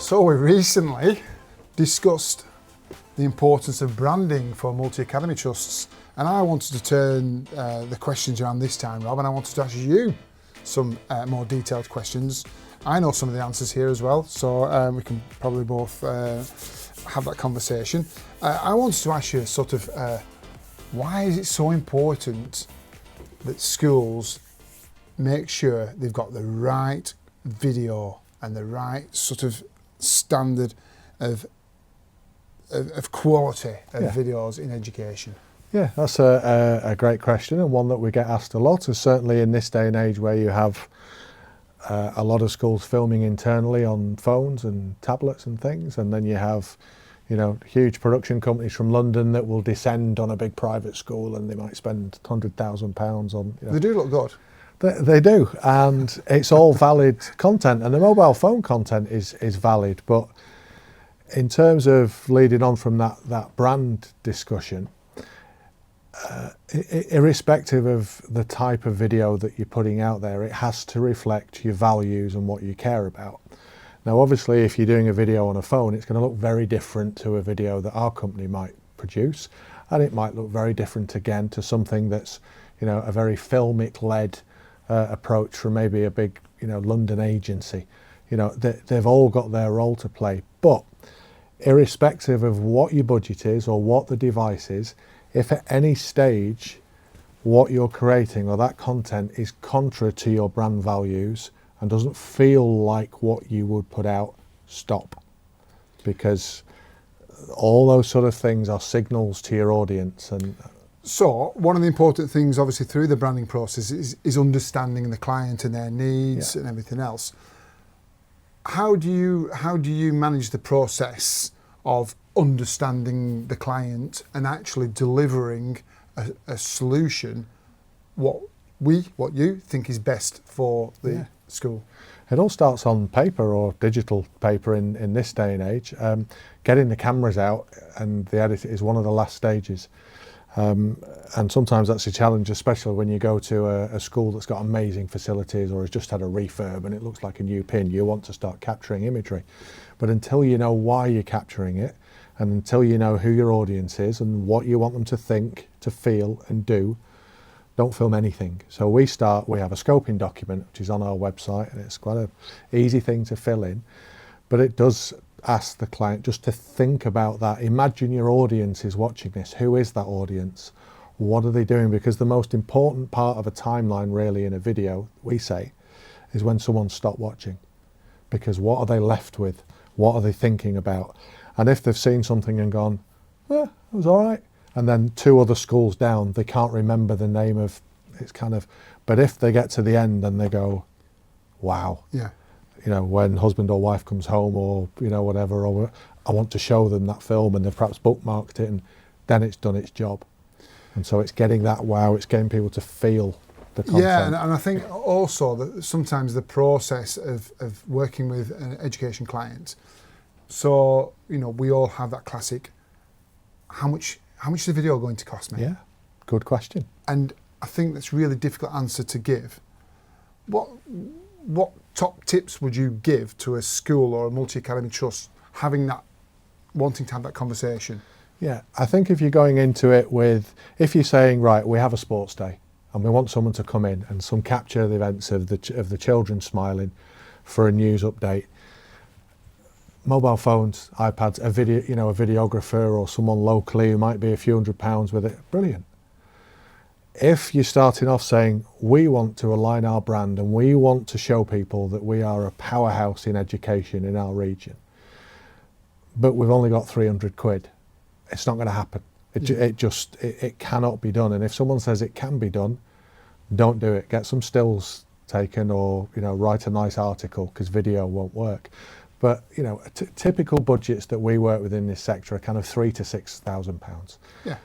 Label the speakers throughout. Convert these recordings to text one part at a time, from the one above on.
Speaker 1: So we recently discussed the importance of branding for multi-academy trusts, and I wanted to turn the questions around this time, Rob, and I wanted to ask you some more detailed questions. I know some of the answers here as well, so we can probably both have that conversation. I wanted to ask you sort of why is it so important that schools make sure they've got the right video and the right sort of standard of quality of videos in education?
Speaker 2: Yeah, that's a great question, and one that we get asked a lot, and certainly in this day and age where you have a lot of schools filming internally on phones and tablets and things, and then you have, you know, huge production companies from London that will descend on a big private school and they might spend £100,000 on. You know,
Speaker 1: they do look good.
Speaker 2: They do, and it's all valid content, and the mobile phone content is valid. But in terms of leading on from that brand discussion, irrespective of the type of video that you're putting out there, it has to reflect your values and what you care about. Now, obviously, if you're doing a video on a phone, it's going to look very different to a video that our company might produce, and it might look very different again to something that's, you know, a very filmic-led approach from maybe a big, you know, London agency. You know, they've all got their role to play. But irrespective of what your budget is or what the device is, if at any stage what you're creating or that content is contrary to your brand values and doesn't feel like what you would put out, stop. Because all those sort of things are signals to your audience. And
Speaker 1: so one of the important things obviously through the branding process is understanding the client and their needs and everything else. How do you manage the process of understanding the client and actually delivering a solution what you think is best for the school?
Speaker 2: It all starts on paper or digital paper in this day and age. Getting the cameras out and the edit is one of the last stages. And sometimes that's a challenge, especially when you go to a school that's got amazing facilities or has just had a refurb and it looks like a new pin. You want to start capturing imagery. But until you know why you're capturing it, and until you know who your audience is and what you want them to think, to feel and do, don't film anything. So we have a scoping document which is on our website, and it's quite an easy thing to fill in, but it does ask the client just to think about that. Imagine your audience is watching this. Who is that audience? What are they doing? Because the most important part of a timeline really in a video, we say, is when someone's stopped watching. Because what are they left with? What are they thinking about? And if they've seen something and gone, it was all right, and then 2 other schools down, they can't remember the name of, it's kind of, but if they get to the end and they go, wow.
Speaker 1: Yeah.
Speaker 2: You know, when husband or wife comes home or, you know, whatever, or I want to show them that film and they've perhaps bookmarked it, and then it's done its job. And so it's getting that wow, it's getting people to feel the content.
Speaker 1: Yeah, and I think also that sometimes the process of working with an education client, so, you know, we all have that classic, how much is the video going to cost me?
Speaker 2: Yeah, good question.
Speaker 1: And I think that's a really difficult answer to give. What top tips would you give to a school or a multi-academy trust wanting to have that conversation?
Speaker 2: Yeah, I think if you're going into it with, if you're saying, right, we have a sports day and we want someone to come in and some capture the events of the children smiling for a news update, mobile phones, iPads, a videographer or someone locally who might be a few £100 with it, brilliant. If you're starting off saying, we want to align our brand and we want to show people that we are a powerhouse in education in our region, but we've only got 300 quid, it's not going to happen. It cannot be done. And if someone says it can be done, don't do it. Get some stills taken, or, you know, write a nice article, because video won't work. But, you know, typical budgets that we work with in this sector are kind of £3,000 to £6,000.
Speaker 1: Yeah.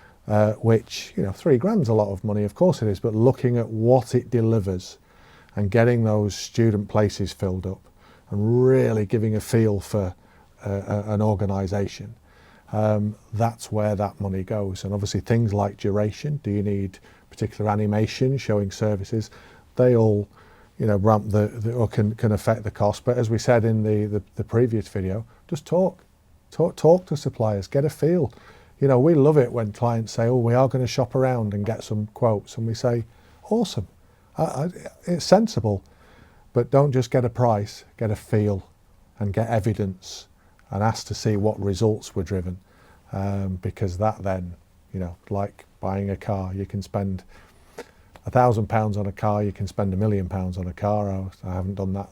Speaker 2: Which, you know, £3,000's a lot of money, of course it is, but looking at what it delivers and getting those student places filled up and really giving a feel for an organisation, that's where that money goes. And obviously things like duration, do you need particular animation showing services, they all ramp or can affect the cost. But as we said in the previous video, just talk to suppliers, get a feel. We love it when clients say, oh, we are going to shop around and get some quotes, and we say, awesome, it's sensible, but don't just get a price, get a feel and get evidence and ask to see what results were driven, because that then, like buying a car, you can spend £1,000 on a car, you can spend £1 million on a car. I haven't done that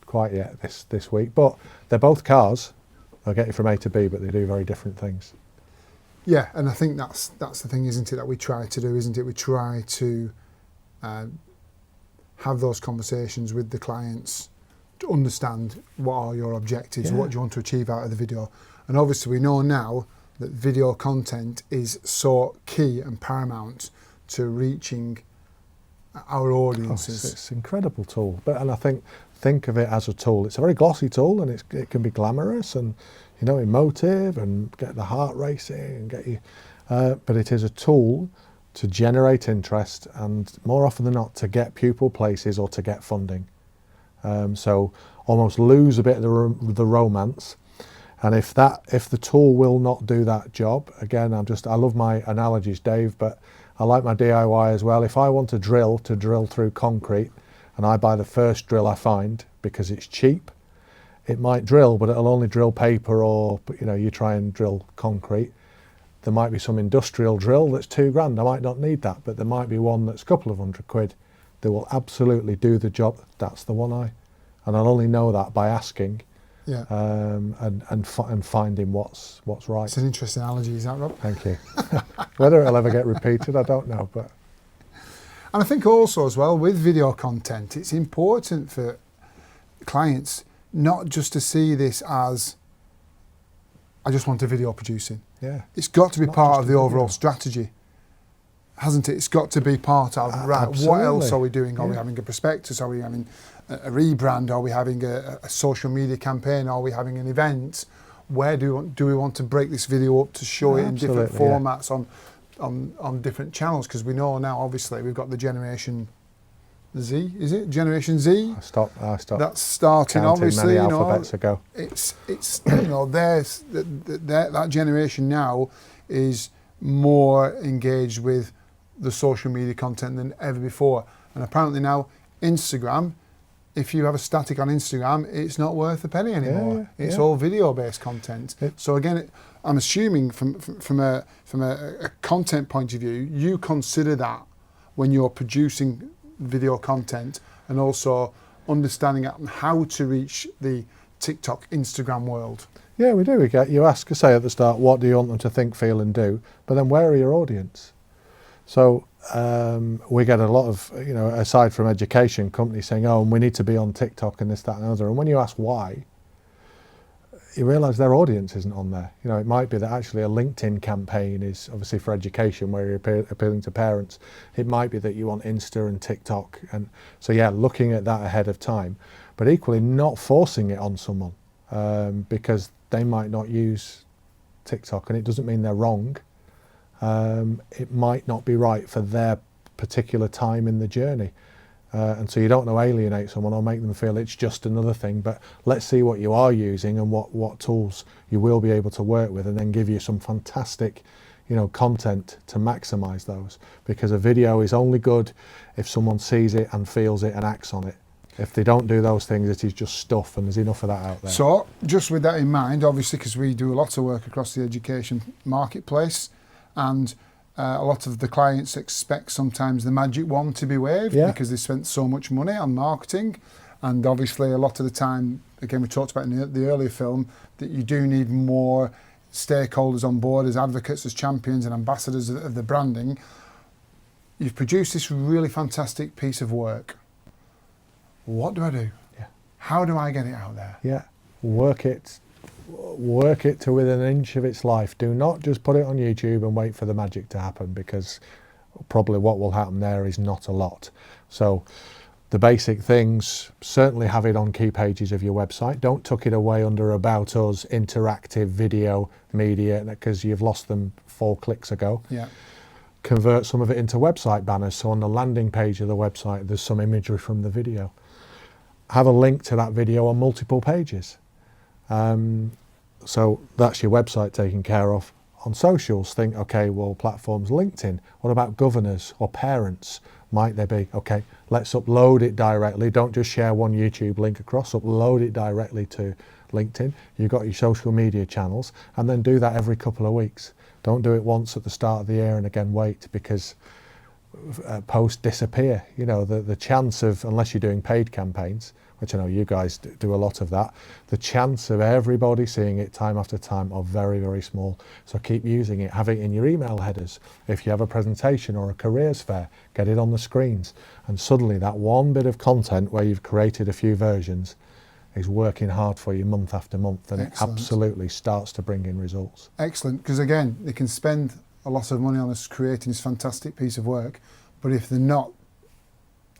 Speaker 2: quite yet this week, but they're both cars. They'll get you from A to B, but they do very different things.
Speaker 1: Yeah, and I think that's the thing, isn't it, that we try to do, isn't it? We try to have those conversations with the clients to understand what are your objectives, what do you want to achieve out of the video. And obviously we know now that video content is so key and paramount to reaching our audiences.
Speaker 2: It's an incredible tool, and I think of it as a tool. It's a very glossy tool, and it can be glamorous and emotive and get the heart racing and get you. But it is a tool to generate interest and, more often than not, to get pupil places or to get funding. So almost lose a bit of the romance. And if the tool will not do that job, again, I love my analogies, Dave, but I like my DIY as well. If I want to drill through concrete, and I buy the first drill I find because it's cheap, it might drill, but it'll only drill paper, or you try and drill concrete. There might be some industrial drill that's £2,000. I might not need that, but there might be one that's a couple of £100 that will absolutely do the job. That's the one and I'll only know that by asking.
Speaker 1: Yeah.
Speaker 2: And finding what's right.
Speaker 1: It's an interesting analogy, is that, Rob?
Speaker 2: Thank you. Whether it'll ever get repeated, I don't know. But
Speaker 1: and I think also as well with video content, it's important for clients not just to see this as, I just want a video producing.
Speaker 2: Yeah.
Speaker 1: It's got to be part of the overall strategy, hasn't it? It's got to be part of, right,
Speaker 2: absolutely.
Speaker 1: What else are we doing? Are we having a prospectus? Are we having a rebrand? Are we having a social media campaign? Are we having an event? Where do we want to break this video up to show it in different formats on different channels? Because we know now, obviously, we've got the Generation Z, is it? Generation Z?
Speaker 2: I stopped.
Speaker 1: That's starting, obviously.
Speaker 2: Many alphabets ago.
Speaker 1: It's there's that generation now is more engaged with the social media content than ever before. And apparently now, Instagram, if you have a static on Instagram, it's not worth a penny anymore. It's all video-based content. So again, I'm assuming from a content point of view, you consider that when you're producing video content, and also understanding how to reach the TikTok, Instagram world. Yeah, we do. You ask, say at the start, what do you want them to think, feel and do? But then where are your audience? So we get a lot of, aside from education, companies saying, oh, we need to be on TikTok and this, that and the other. And when you ask why, you realise their audience isn't on there. It might be that actually a LinkedIn campaign is obviously for education, where you're appealing to parents. It might be that you want Insta and TikTok. And so, looking at that ahead of time, but equally not forcing it on someone because they might not use TikTok, and it doesn't mean they're wrong. It might not be right for their particular time in the journey. And so you don't want to alienate someone or make them feel it's just another thing, but let's see what you are using and what tools you will be able to work with, and then give you some fantastic, content to maximise those. Because a video is only good if someone sees it and feels it and acts on it. If they don't do those things, it is just stuff, and there's enough of that out there. So just with that in mind, obviously, because we do a lot of work across the education marketplace, and a lot of the clients expect sometimes the magic wand to be waved because they spent so much money on marketing. And obviously a lot of the time, again, we talked about in the earlier film, that you do need more stakeholders on board as advocates, as champions and ambassadors of the branding. You've produced this really fantastic piece of work. What do I do? Yeah. How do I get it out there? Yeah, work it to within an inch of its life. Do not just put it on YouTube and wait for the magic to happen, because probably what will happen there is not a lot. So the basic things, certainly have it on key pages of your website. Don't tuck it away under About Us, interactive video media, because you've lost them 4 clicks ago. Yeah.
Speaker 2: convert some of it into website banners. So on the landing page of the website, there's some imagery from the video. Have a link to that video on multiple pages. So that's your website taken care of. On socials, think, okay, well, platforms, LinkedIn. What about governors or parents? Might they be? Okay, let's upload it directly. Don't just share one YouTube link across, upload it directly to LinkedIn. You've got your social media channels, and then do that every couple of weeks. Don't do it once at the start of the year and again wait, because posts disappear. You know, the chance of, unless you're doing paid campaigns, which I know you guys do a lot of that, the chance of everybody seeing it time after time are very, very small. So keep using it, have it in your email headers. If you have a presentation or a careers fair, get it on the screens. And suddenly that one bit of content where you've created a few versions is working hard for you month after month, and
Speaker 1: Excellent.
Speaker 2: It absolutely starts to bring in results.
Speaker 1: Excellent, because again, they can spend a lot of money on us creating this fantastic piece of work, but if they're not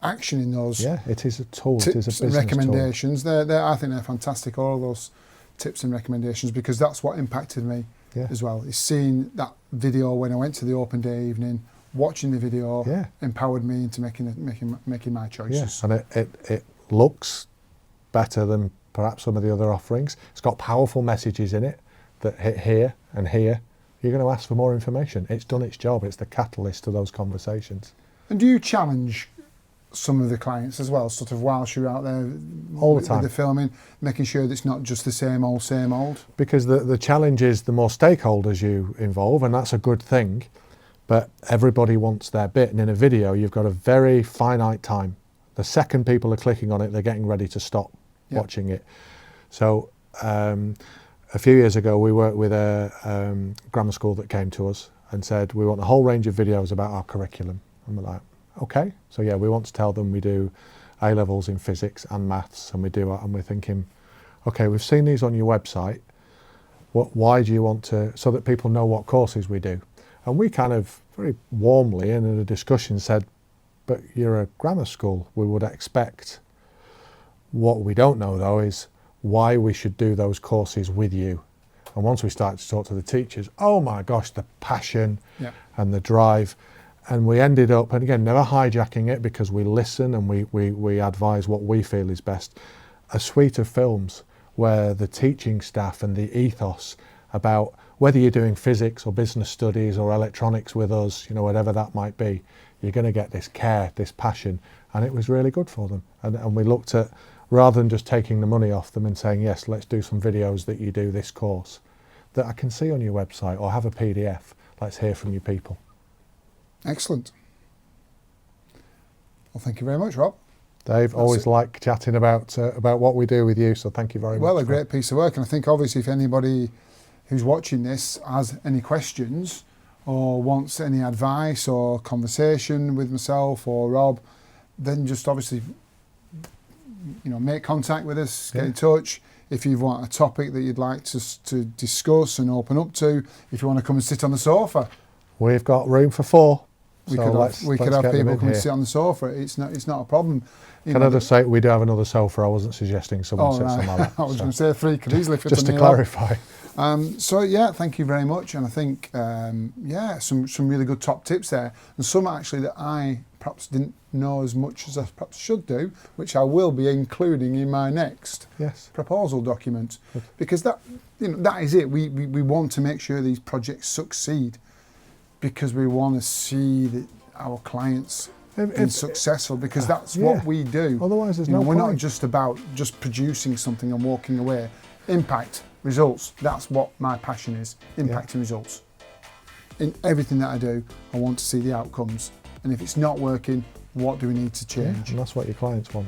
Speaker 1: actioning those
Speaker 2: It is a tool, it is a
Speaker 1: tips
Speaker 2: business
Speaker 1: and recommendations,
Speaker 2: tool.
Speaker 1: I think they're fantastic, all of those tips and recommendations, because that's what impacted me as well, is seeing that video when I went to the open day evening, watching the video empowered me into making my choices.
Speaker 2: And it looks better than perhaps some of the other offerings. It's got powerful messages in it that hit here and here. You're going to ask for more information. It's done its job. It's the catalyst to those conversations.
Speaker 1: And do you challenge some of the clients as well, sort of whilst you're out there
Speaker 2: all the time
Speaker 1: with the filming, making sure that it's not just the same old?
Speaker 2: Because the challenge is the more stakeholders you involve, and that's a good thing, but everybody wants their bit. And in a video, you've got a very finite time. The second people are clicking on it, they're getting ready to stop watching it. So a few years ago, we worked with a grammar school that came to us and said, we want a whole range of videos about our curriculum. And we're like, okay. So we want to tell them we do A-levels in physics and maths, and and we're thinking, okay, we've seen these on your website. Why do you want to, so that people know what courses we do? And we kind of very warmly and in a discussion said, but you're a grammar school, we would expect. What we don't know though is why we should do those courses with you. And once we started to talk to the teachers, oh my gosh, the passion and the drive. And we ended up, and again, never hijacking it, because we listen and we advise what we feel is best, a suite of films where the teaching staff and the ethos about whether you're doing physics or business studies or electronics with us, whatever that might be, you're going to get this care, this passion, and it was really good for them. And we looked at, rather than just taking the money off them and saying, yes, let's do some videos that you do this course that I can see on your website, or have a PDF, let's hear from you people.
Speaker 1: Excellent. Well, thank you very much, Rob.
Speaker 2: Dave, always like chatting about what we do with you, so thank you very much.
Speaker 1: Well, a great piece of work, and I think obviously if anybody who's watching this has any questions or wants any advice or conversation with myself or Rob, then just obviously make contact with us, get in touch. If you want a topic that you'd like to discuss and open up to, if you want to come and sit on the sofa,
Speaker 2: we've got room for 4.
Speaker 1: We could have people come and sit on the sofa. It's not a problem.
Speaker 2: Can I just say, we do have another sofa. I wasn't suggesting someone sits on my lap.
Speaker 1: I was going to say 3 could easily fit
Speaker 2: just
Speaker 1: on
Speaker 2: to clarify.
Speaker 1: Thank you very much. And I think, some really good top tips there. And some actually that I perhaps didn't know as much as I perhaps should do, which I will be including in my next proposal document. Because that is it. We want to make sure these projects succeed, because we want to see that our clients being successful, because that's what we do.
Speaker 2: Otherwise, there's no point.
Speaker 1: We're not just about just producing something and walking away. Impact, results. That's what my passion is. Impact and results. In everything that I do, I want to see the outcomes. And if it's not working, what do we need to change?
Speaker 2: And that's what your clients want.